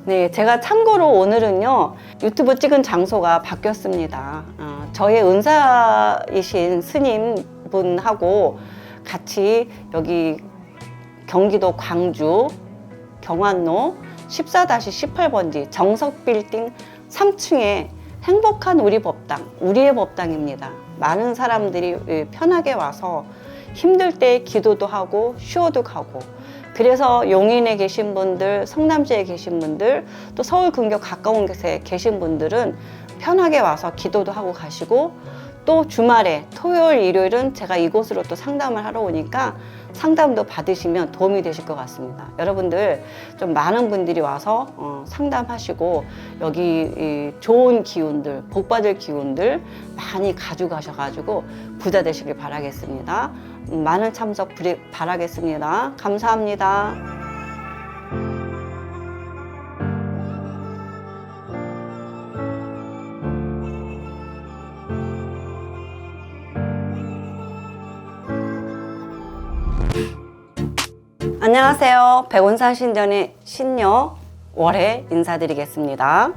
네, 제가 참고로 오늘은요 유튜브 찍은 장소가 바뀌었습니다. 저의 은사이신 스님분하고 같이 여기 경기도 광주 경안로 14-18번지 정석빌딩 3층에 행복한 우리 법당, 우리의 법당입니다. 많은 사람들이 편하게 와서 힘들 때 기도도 하고 쉬어도 가고, 그래서 용인에 계신 분들, 성남시에 계신 분들, 또 서울 근교 가까운 곳에 계신 분들은 편하게 와서 기도도 하고 가시고, 또 주말에 토요일, 일요일은 제가 이곳으로 또 상담을 하러 오니까 상담도 받으시면 도움이 되실 것 같습니다. 여러분들 좀 많은 분들이 와서 상담하시고 여기 좋은 기운들, 복받을 기운들 많이 가져가셔가지고 부자 되시길 바라겠습니다. 많은 참석 바라겠습니다. 감사합니다. 안녕하세요. 백운산 신전의 신녀 월혜 인사드리겠습니다.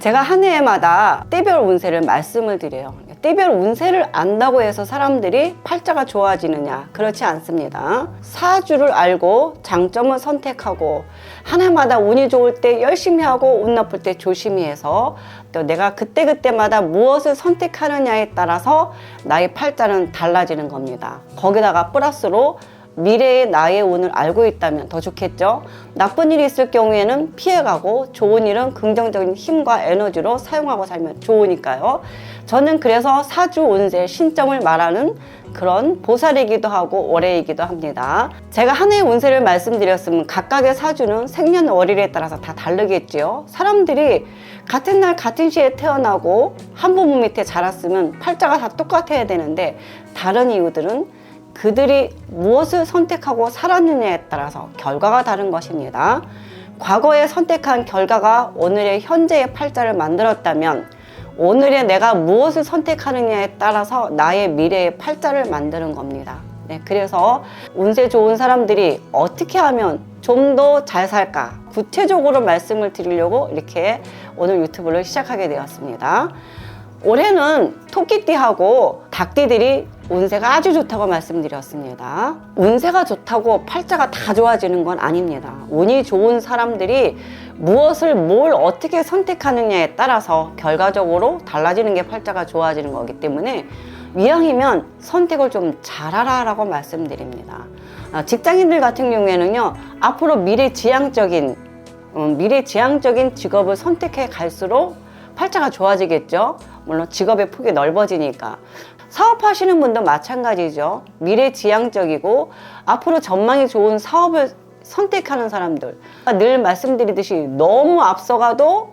제가 한 해마다 띠별 운세를 말씀을 드려요. 띠별 운세를 안다고 해서 사람들이 팔자가 좋아지느냐? 그렇지 않습니다. 사주를 알고 장점을 선택하고 한 해마다 운이 좋을 때 열심히 하고 운 나쁠 때 조심히 해서 또 내가 그때그때마다 무엇을 선택하느냐에 따라서 나의 팔자는 달라지는 겁니다. 거기다가 플러스로 미래의 나의 운을 알고 있다면 더 좋겠죠. 나쁜 일이 있을 경우에는 피해가고 좋은 일은 긍정적인 힘과 에너지로 사용하고 살면 좋으니까요. 저는 그래서 사주 운세 신점을 말하는 그런 보살이기도 하고 월해이기도 합니다. 제가 한 해의 운세를 말씀드렸으면 각각의 사주는 생년월일에 따라서 다 다르겠지요. 사람들이 같은 날 같은 시에 태어나고 한 부모 밑에 자랐으면 팔자가 다 똑같아야 되는데 다른 이유들은 그들이 무엇을 선택하고 살았느냐에 따라서 결과가 다른 것입니다. 과거에 선택한 결과가 오늘의 현재의 팔자를 만들었다면 오늘의 내가 무엇을 선택하느냐에 따라서 나의 미래의 팔자를 만드는 겁니다. 네, 그래서 운세 좋은 사람들이 어떻게 하면 좀 더 잘 살까 구체적으로 말씀을 드리려고 이렇게 오늘 유튜브를 시작하게 되었습니다. 올해는 토끼띠하고 닭띠들이 운세가 아주 좋다고 말씀드렸습니다. 운세가 좋다고 팔자가 다 좋아지는 건 아닙니다. 운이 좋은 사람들이 뭘 어떻게 선택하느냐에 따라서 결과적으로 달라지는 게 팔자가 좋아지는 거기 때문에 이왕이면 선택을 좀 잘하라 라고 말씀드립니다. 직장인들 같은 경우에는요, 앞으로 미래지향적인 직업을 선택해 갈수록 팔자가 좋아지겠죠. 물론 직업의 폭이 넓어지니까. 사업하시는 분도 마찬가지죠. 미래지향적이고 앞으로 전망이 좋은 사업을 선택하는 사람들, 늘 말씀드리듯이 너무 앞서가도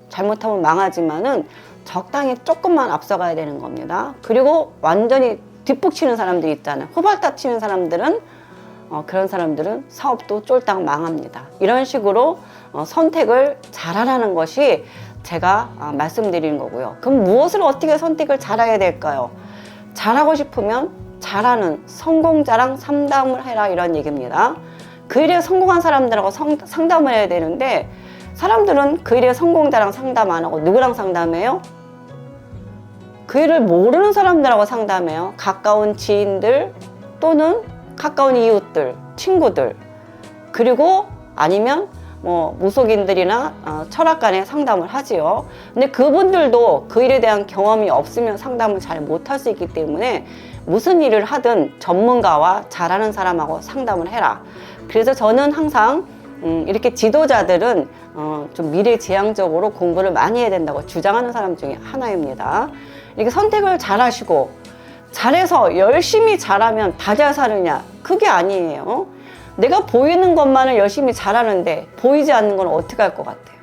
잘못하면 망하지만은 적당히 조금만 앞서가야 되는 겁니다. 그리고 완전히 뒷북치는 사람들이 있잖아요. 후발딱 치는 사람들은 그런 사람들은 사업도 쫄딱 망합니다. 이런 식으로 선택을 잘하라는 것이 제가 말씀드리는 거고요. 그럼 무엇을 어떻게 선택을 잘해야 될까요? 잘하고 싶으면 잘하는 성공자랑 상담을 해라 이런 얘기입니다. 그 일에 성공한 사람들하고 상담을 해야 되는데 사람들은 그 일에 성공자랑 상담 안 하고 누구랑 상담해요? 그 일을 모르는 사람들하고 상담해요. 가까운 지인들 또는 가까운 이웃들, 친구들, 그리고 아니면 무속인들이나 철학관에 상담을 하지요. 근데 그분들도 그 일에 대한 경험이 없으면 상담을 잘 못할 수 있기 때문에 무슨 일을 하든 전문가와 잘하는 사람하고 상담을 해라. 그래서 저는 항상 이렇게 지도자들은 좀 미래지향적으로 공부를 많이 해야 된다고 주장하는 사람 중에 하나입니다. 이렇게 선택을 잘 하시고 잘해서 열심히 잘하면 다 잘 사느냐? 그게 아니에요. 내가 보이는 것만을 열심히 잘하는데 보이지 않는 건 어떻게 할 것 같아요?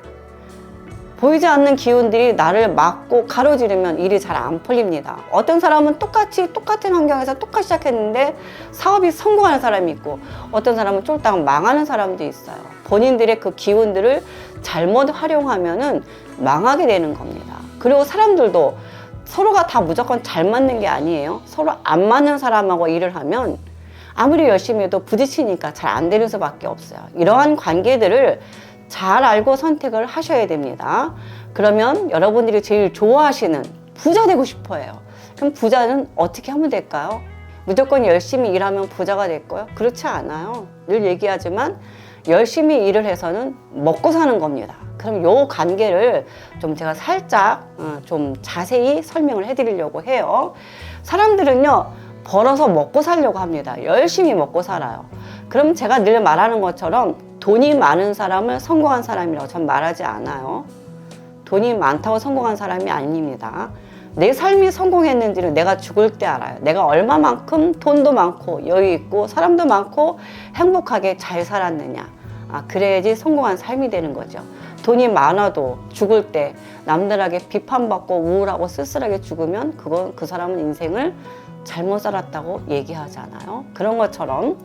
보이지 않는 기운들이 나를 막고 가로지르면 일이 잘 안 풀립니다. 어떤 사람은 똑같은 환경에서 똑같이 시작했는데 사업이 성공하는 사람이 있고 어떤 사람은 쫄딱 망하는 사람도 있어요. 본인들의 그 기운들을 잘못 활용하면은 망하게 되는 겁니다. 그리고 사람들도 서로가 다 무조건 잘 맞는 게 아니에요. 서로 안 맞는 사람하고 일을 하면 아무리 열심히 해도 부딪히니까 잘 안 되는 수밖에 없어요. 이러한 관계들을 잘 알고 선택을 하셔야 됩니다. 그러면 여러분들이 제일 좋아하시는 부자 되고 싶어요. 그럼 부자는 어떻게 하면 될까요? 무조건 열심히 일하면 부자가 될 거예요? 그렇지 않아요. 늘 얘기하지만 열심히 일을 해서는 먹고 사는 겁니다. 그럼 요 관계를 좀 제가 살짝 좀 자세히 설명을 해드리려고 해요. 사람들은요, 벌어서 먹고 살려고 합니다. 열심히 먹고 살아요. 그럼 제가 늘 말하는 것처럼 돈이 많은 사람을 성공한 사람이라고 전 말하지 않아요. 돈이 많다고 성공한 사람이 아닙니다. 내 삶이 성공했는지는 내가 죽을 때 알아요. 내가 얼마만큼 돈도 많고 여유 있고 사람도 많고 행복하게 잘 살았느냐. 그래야지 성공한 삶이 되는 거죠. 돈이 많아도 죽을 때 남들에게 비판받고 우울하고 쓸쓸하게 죽으면 그건 그 사람은 인생을 잘못 살았다고 얘기하잖아요. 그런 것처럼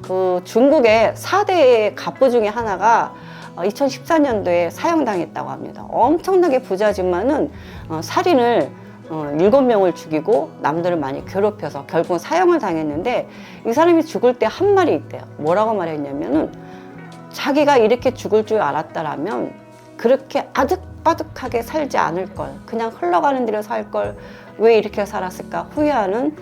그 중국의 4대 갑부 중에 하나가 2014년도에 사형당했다고 합니다. 엄청나게 부자지만은 살인을 7명을 죽이고 남들을 많이 괴롭혀서 결국은 사형을 당했는데, 이 사람이 죽을 때 한 말이 있대요. 뭐라고 말했냐면은 자기가 이렇게 죽을 줄 알았다라면 그렇게 아득바득하게 살지 않을 걸, 그냥 흘러가는 대로 살 걸 왜 이렇게 살았을까 후회하는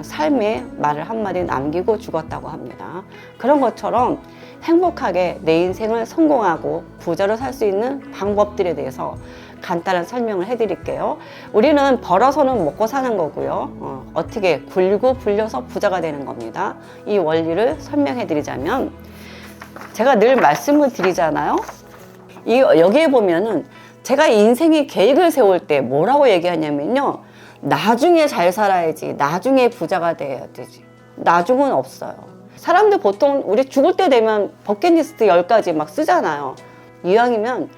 삶의 말을 한마디 남기고 죽었다고 합니다. 그런 것처럼 행복하게 내 인생을 성공하고 부자로 살 수 있는 방법들에 대해서 간단한 설명을 해드릴게요. 우리는 벌어서는 먹고 사는 거고요. 어떻게 굴고 불려서 부자가 되는 겁니다. 이 원리를 설명해 드리자면, 제가 늘 말씀을 드리잖아요. 여기에 보면은 제가 인생의 계획을 세울 때 뭐라고 얘기하냐면요, 나중에 잘 살아야지, 나중에 부자가 돼야 되지. 나중은 없어요. 사람들 보통 우리 죽을 때 되면 버킷리스트 10가지 막 쓰잖아요. 이왕이면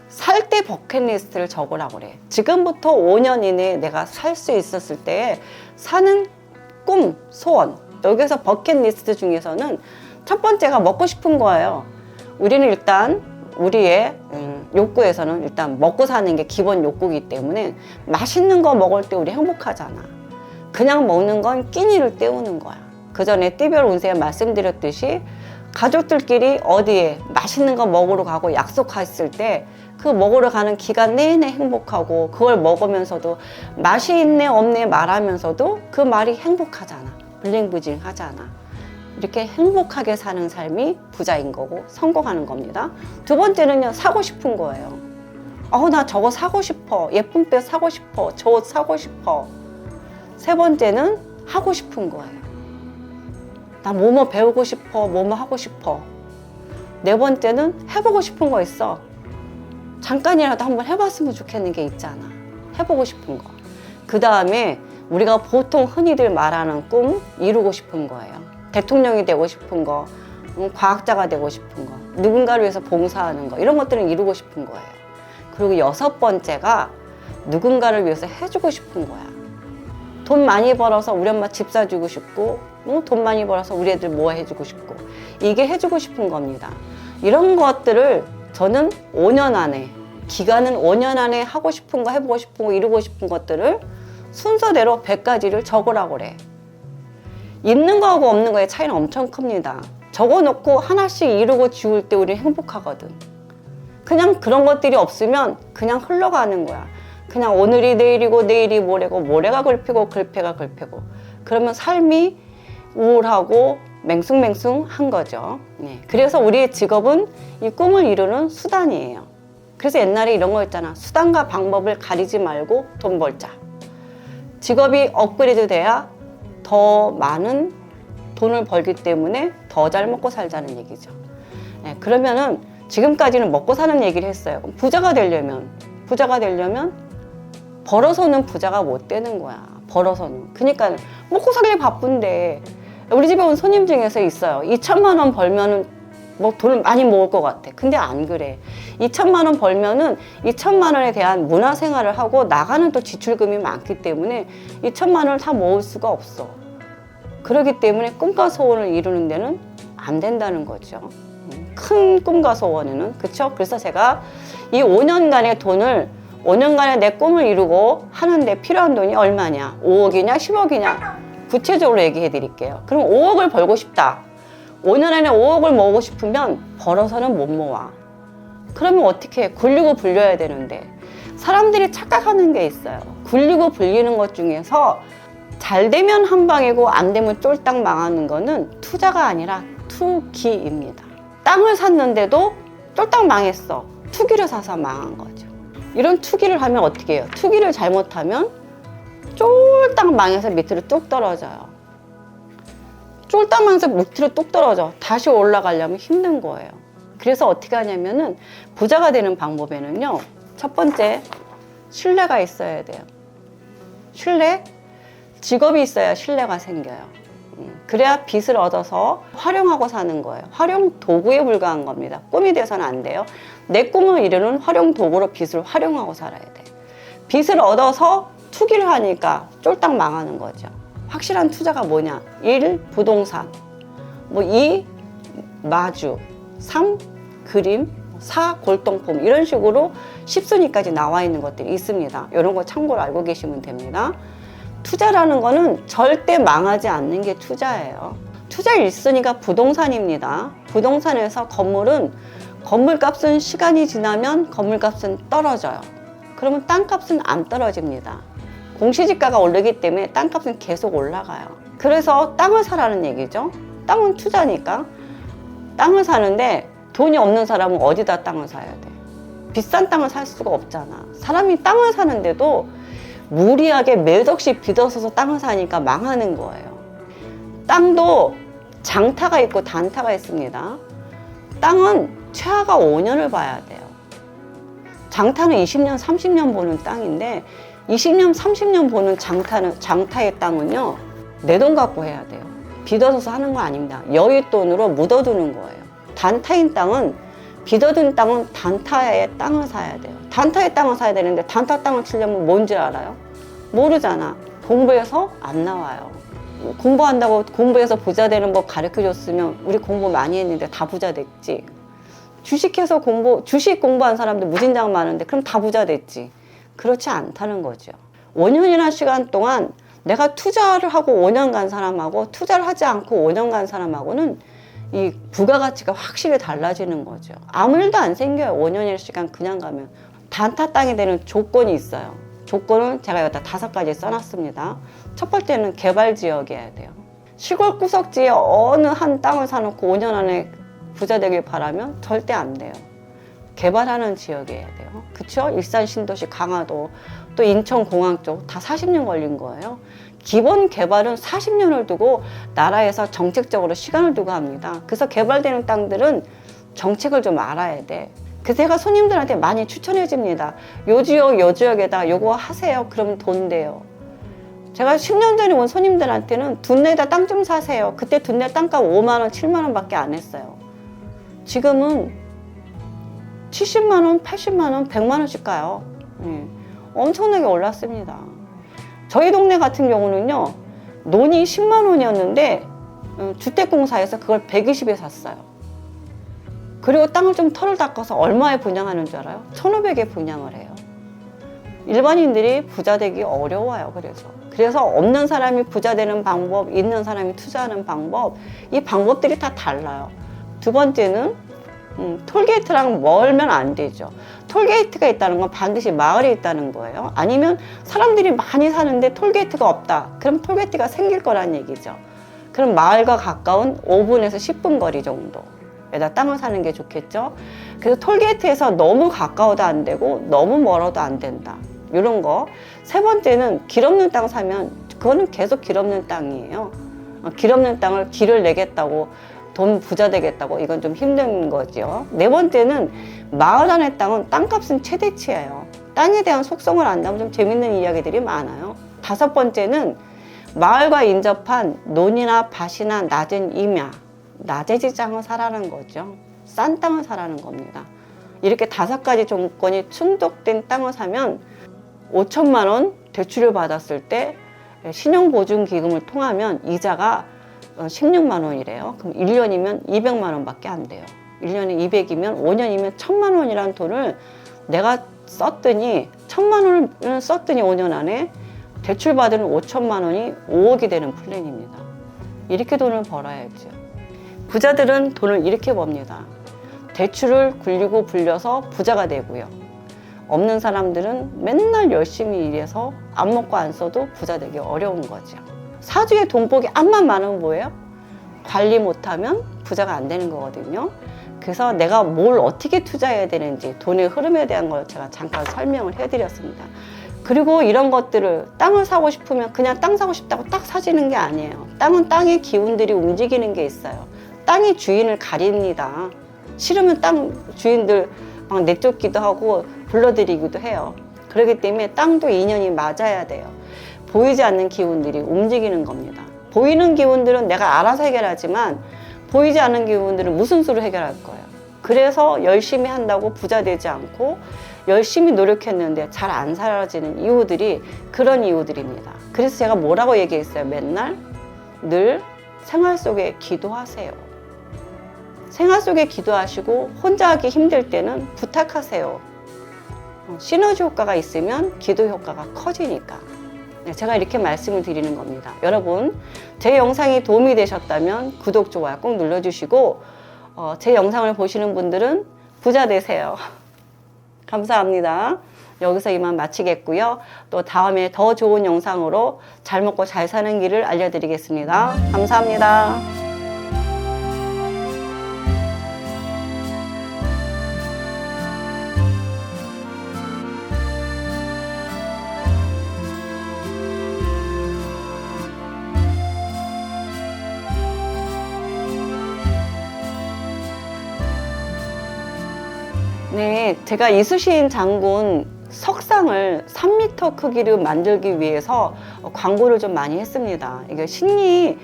살 때 버킷리스트를 적으라고 그래. 지금부터 5년 이내에 내가 살 수 있었을 때 사는 꿈, 소원. 여기서 버킷리스트 중에서는 첫 번째가 먹고 싶은 거예요. 우리는 일단 우리의 욕구에서는 일단 먹고 사는 게 기본 욕구이기 때문에 맛있는 거 먹을 때 우리 행복하잖아. 그냥 먹는 건 끼니를 때우는 거야. 그 전에 띠별 운세에 말씀드렸듯이 가족들끼리 어디에 맛있는 거 먹으러 가고 약속했을 때 그 먹으러 가는 기간 내내 행복하고, 그걸 먹으면서도 맛이 있네 없네 말하면서도 그 말이 행복하잖아. 블링블링 하잖아. 이렇게 행복하게 사는 삶이 부자인 거고 성공하는 겁니다. 두 번째는요, 사고 싶은 거예요. 나 저거 사고 싶어. 예쁜 백 사고 싶어. 저 옷 사고 싶어. 세 번째는 하고 싶은 거예요. 나 뭐뭐 배우고 싶어. 뭐뭐 하고 싶어. 네 번째는 해보고 싶은 거 있어. 잠깐이라도 한번 해봤으면 좋겠는 게 있잖아. 해보고 싶은 거. 그 다음에 우리가 보통 흔히들 말하는 꿈, 이루고 싶은 거예요. 대통령이 되고 싶은 거, 과학자가 되고 싶은 거, 누군가를 위해서 봉사하는 거, 이런 것들은 이루고 싶은 거예요. 그리고 여섯 번째가 누군가를 위해서 해주고 싶은 거야. 돈 많이 벌어서 우리 엄마 집 사주고 싶고, 돈 많이 벌어서 우리 애들 뭐 해주고 싶고, 이게 해주고 싶은 겁니다. 이런 것들을 저는 5년 안에, 기간은 5년 안에 하고 싶은 거, 해보고 싶은 거, 이루고 싶은 것들을 순서대로 100가지를 적으라고 그래. 있는 거하고 없는 거의 차이는 엄청 큽니다. 적어놓고 하나씩 이루고 지울 때 우리는 행복하거든. 그냥 그런 것들이 없으면 그냥 흘러가는 거야. 그냥 오늘이 내일이고 내일이 모레고 모레가 글피고 글패가 글패고, 그러면 삶이 우울하고 맹숭맹숭한 거죠. 그래서 우리의 직업은 이 꿈을 이루는 수단이에요. 그래서 옛날에 이런 거 있잖아. 수단과 방법을 가리지 말고 돈 벌자. 직업이 업그레이드 돼야 더 많은 돈을 벌기 때문에 더 잘 먹고 살자는 얘기죠. 그러면은 지금까지는 먹고 사는 얘기를 했어요. 부자가 되려면 벌어서는 부자가 못 되는 거야. 벌어서는. 그러니까 먹고 살기 바쁜데, 우리 집에 온 손님 중에서 있어요. 2천만 원 벌면은 뭐 돈을 많이 모을 것 같아. 근데 안 그래. 2천만 원 벌면은 2천만 원에 대한 문화생활을 하고 나가는 또 지출금이 많기 때문에 2천만 원을 다 모을 수가 없어. 그렇기 때문에 꿈과 소원을 이루는 데는 안 된다는 거죠. 큰 꿈과 소원에는. 그쵸? 그래서 제가 이 5년간의 돈을, 5년간의 내 꿈을 이루고 하는데 필요한 돈이 얼마냐? 5억이냐? 10억이냐? 구체적으로 얘기해 드릴게요. 그럼 5억을 벌고 싶다. 5년 안에 5억을 모으고 싶으면 벌어서는 못 모아. 그러면 어떻게 해? 굴리고 불려야 되는데 사람들이 착각하는 게 있어요. 굴리고 불리는 것 중에서 잘 되면 한 방이고 안 되면 쫄딱 망하는 거는 투자가 아니라 투기입니다. 땅을 샀는데도 쫄딱 망했어. 투기를 사서 망한 거죠. 이런 투기를 하면 어떻게 해요? 투기를 잘못하면 쫄딱 망해서 밑으로 뚝 떨어져요. 쫄딱 망해서 밑으로 뚝 떨어져. 다시 올라가려면 힘든 거예요. 그래서 어떻게 하냐면은 부자가 되는 방법에는요, 첫 번째, 신뢰가 있어야 돼요. 신뢰? 직업이 있어야 신뢰가 생겨요. 그래야 빚을 얻어서 활용하고 사는 거예요. 활용 도구에 불과한 겁니다. 꿈이 돼서는 안 돼요. 내 꿈을 이루는 활용 도구로 빚을 활용하고 살아야 돼요. 빚을 얻어서 투기를 하니까 쫄딱 망하는 거죠. 확실한 투자가 뭐냐? 1. 부동산, 2. 마주, 3. 그림, 4. 골동품, 이런 식으로 10순위까지 나와 있는 것들이 있습니다. 이런 거 참고로 알고 계시면 됩니다. 투자라는 거는 절대 망하지 않는 게 투자예요. 투자 1순위가 부동산입니다. 부동산에서 건물값은 시간이 지나면 건물값은 떨어져요. 그러면 땅값은 안 떨어집니다. 공시지가가 오르기 때문에 땅값은 계속 올라가요. 그래서 땅을 사라는 얘기죠. 땅은 투자니까. 땅을 사는데 돈이 없는 사람은 어디다 땅을 사야 돼? 비싼 땅을 살 수가 없잖아. 사람이 땅을 사는데도 무리하게 몇 억씩 빚어서서 땅을 사니까 망하는 거예요. 땅도 장타가 있고 단타가 있습니다. 땅은 최하가 5년을 봐야 돼요. 장타는 20년, 30년 보는 땅인데 20년, 30년 보는 장타의 땅은요, 내 돈 갖고 해야 돼요. 빚어서서 하는 거 아닙니다. 여윳돈으로 묻어두는 거예요. 단타인 땅은, 빚어둔 땅은 단타의 땅을 사야 돼요. 단타의 땅을 사야 되는데 단타 땅을 치려면 뭔지 알아요? 모르잖아. 공부해서 안 나와요. 공부한다고 공부해서 부자 되는 법 가르쳐 줬으면 우리 공부 많이 했는데 다 부자 됐지. 주식 공부한 사람들 무진장 많은데 그럼 다 부자 됐지. 그렇지 않다는 거죠. 5년이나 시간 동안 내가 투자를 하고 5년 간 사람하고 투자를 하지 않고 5년 간 사람하고는 이 부가가치가 확실히 달라지는 거죠. 아무 일도 안 생겨요. 5년의 시간 그냥 가면. 단타 땅이 되는 조건이 있어요. 조건은 제가 여기다 5가지 써놨습니다. 첫 번째는 개발지역이어야 돼요. 시골 구석지에 어느 한 땅을 사놓고 5년 안에 부자 되길 바라면 절대 안 돼요. 개발하는 지역이어야 돼요. 그쵸? 일산 신도시, 강화도, 또 인천공항 쪽 다 40년 걸린 거예요. 기본 개발은 40년을 두고 나라에서 정책적으로 시간을 두고 합니다. 그래서 개발되는 땅들은 정책을 좀 알아야 돼. 그래서 제가 손님들한테 많이 추천해 줍니다. 요 지역, 요 지역에다 요거 하세요. 그러면 돈 돼요. 제가 10년 전에 온 손님들한테는 둔내에다 땅 좀 사세요. 그때 둔내 땅값 5만 원, 7만 원 밖에 안 했어요. 지금은 70만 원, 80만 원, 100만 원씩 가요. 엄청나게 올랐습니다. 저희 동네 같은 경우는요, 논이 10만 원이었는데 주택공사에서 그걸 120에 샀어요. 그리고 땅을 좀 털을 닦아서 얼마에 분양하는 줄 알아요? 1,500에 분양을 해요. 일반인들이 부자 되기 어려워요. 그래서 없는 사람이 부자 되는 방법, 있는 사람이 투자하는 방법, 이 방법들이 다 달라요. 두 번째는 톨게이트랑 멀면 안 되죠. 톨게이트가 있다는 건 반드시 마을에 있다는 거예요. 아니면 사람들이 많이 사는데 톨게이트가 없다. 그럼 톨게이트가 생길 거란 얘기죠. 그럼 마을과 가까운 5분에서 10분 거리 정도에다 땅을 사는 게 좋겠죠. 그래서 톨게이트에서 너무 가까워도 안 되고 너무 멀어도 안 된다. 이런 거. 세 번째는 길 없는 땅 사면 그거는 계속 길 없는 땅이에요. 길 없는 땅을 길을 내겠다고 돈 부자 되겠다고 이건 좀 힘든 거죠. 네 번째는 마을 안의 땅은 땅값은 최대치예요. 땅에 대한 속성을 안다면 좀 재밌는 이야기들이 많아요. 다섯 번째는 마을과 인접한 논이나 밭이나 낮은 임야, 낮은 지장을 사라는 거죠. 싼 땅을 사라는 겁니다. 이렇게 5가지 조건이 충족된 땅을 사면 5천만 원 대출을 받았을 때 신용보증기금을 통하면 이자가 16만 원이래요. 그럼 1년이면 200만 원밖에 안 돼요. 1년에 200이면 5년이면 1000만 원이라는 돈을 내가 썼더니 1000만 원을 썼더니 5년 안에 대출받은 5천만 원이 5억이 되는 플랜입니다. 이렇게 돈을 벌어야죠. 부자들은 돈을 이렇게 법니다. 대출을 굴리고 불려서 부자가 되고요. 없는 사람들은 맨날 열심히 일해서 안 먹고 안 써도 부자 되기 어려운 거죠. 사주에 돈복이 암만 많으면 뭐예요? 관리 못하면 부자가 안 되는 거거든요. 그래서 내가 뭘 어떻게 투자해야 되는지 돈의 흐름에 대한 걸 제가 잠깐 설명을 해드렸습니다. 그리고 이런 것들을 땅을 사고 싶으면 그냥 땅 사고 싶다고 딱 사지는 게 아니에요. 땅은 땅의 기운들이 움직이는 게 있어요. 땅이 주인을 가립니다. 싫으면 땅 주인들 막 내쫓기도 하고 불러들이기도 해요. 그렇기 때문에 땅도 인연이 맞아야 돼요. 보이지 않는 기운들이 움직이는 겁니다. 보이는 기운들은 내가 알아서 해결하지만 보이지 않는 기운들은 무슨 수로 해결할 거예요. 그래서 열심히 한다고 부자 되지 않고 열심히 노력했는데 잘 안 사라지는 이유들이 그런 이유들입니다. 그래서 제가 뭐라고 얘기했어요? 맨날 늘 생활 속에 기도하세요. 생활 속에 기도하시고 혼자 하기 힘들 때는 부탁하세요. 시너지 효과가 있으면 기도 효과가 커지니까. 제가 이렇게 말씀을 드리는 겁니다. 여러분, 제 영상이 도움이 되셨다면 구독, 좋아요 꼭 눌러주시고 제 영상을 보시는 분들은 부자 되세요. 감사합니다. 여기서 이만 마치겠고요. 또 다음에 더 좋은 영상으로 잘 먹고 잘 사는 길을 알려드리겠습니다. 감사합니다. 네, 제가 이수신 장군 석상을 3m 크기로 만들기 위해서 광고를 좀 많이 했습니다. 이게 신이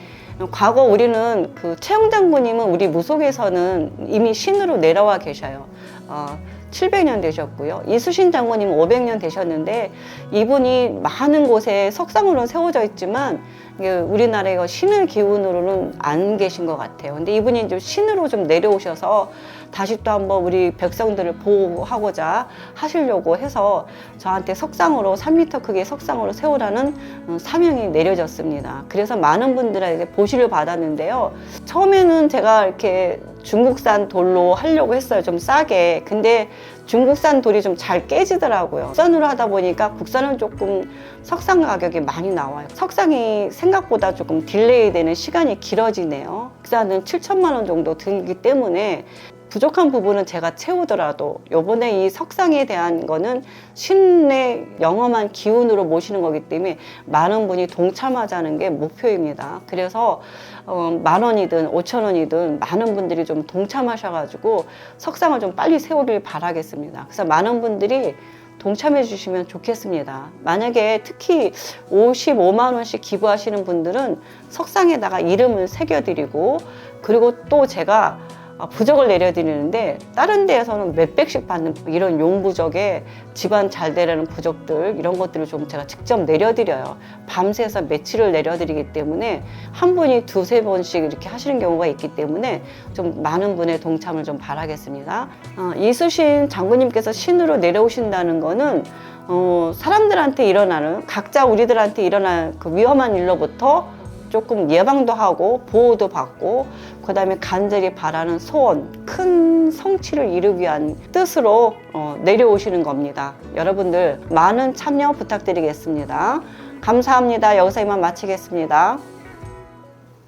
과거 우리는 그 최영 장군님은 우리 무속에서는 이미 신으로 내려와 계셔요. 700년 되셨고요. 이수신 장군님은 500년 되셨는데 이분이 많은 곳에 석상으로는 세워져 있지만 우리나라의 신의 기운으로는 안 계신 것 같아요. 근데 이분이 좀 신으로 좀 내려오셔서 다시 또 한번 우리 백성들을 보호하고자 하시려고 해서 저한테 석상으로 3m 크기의 석상으로 세우라는 사명이 내려졌습니다. 그래서 많은 분들에게 보시를 받았는데요. 처음에는 제가 이렇게 중국산 돌로 하려고 했어요. 좀 싸게. 근데 중국산 돌이 좀 잘 깨지더라고요. 국산으로 하다 보니까 국산은 조금 석상 가격이 많이 나와요. 석상이 생각보다 조금 딜레이 되는 시간이 길어지네요. 국산은 7천만 원 정도 들기 때문에 부족한 부분은 제가 채우더라도 요번에 이 석상에 대한 거는 신의 영험한 기운으로 모시는 거기 때문에 많은 분이 동참하자는 게 목표입니다. 그래서 10,000원이든 5,000원이든 많은 분들이 좀 동참하셔가지고 석상을 좀 빨리 세우길 바라겠습니다. 그래서 많은 분들이 동참해 주시면 좋겠습니다. 만약에 특히 55만 원씩 기부하시는 분들은 석상에다가 이름을 새겨드리고 그리고 또 제가 부적을 내려드리는데 다른 데에서는 몇백씩 받는 이런 용부적에 집안 잘 되라는 부적들 이런 것들을 좀 제가 직접 내려드려요. 밤새서 며칠을 내려드리기 때문에 한 분이 두세 번씩 이렇게 하시는 경우가 있기 때문에 좀 많은 분의 동참을 좀 바라겠습니다. 이수신 장군님께서 신으로 내려오신다는 거는 사람들한테 일어나는 각자 우리들한테 일어나는 그 위험한 일로부터 조금 예방도 하고 보호도 받고 그 다음에 간절히 바라는 소원, 큰 성취를 이루기 위한 뜻으로 내려오시는 겁니다. 여러분들 많은 참여 부탁드리겠습니다. 감사합니다. 여기서 이만 마치겠습니다.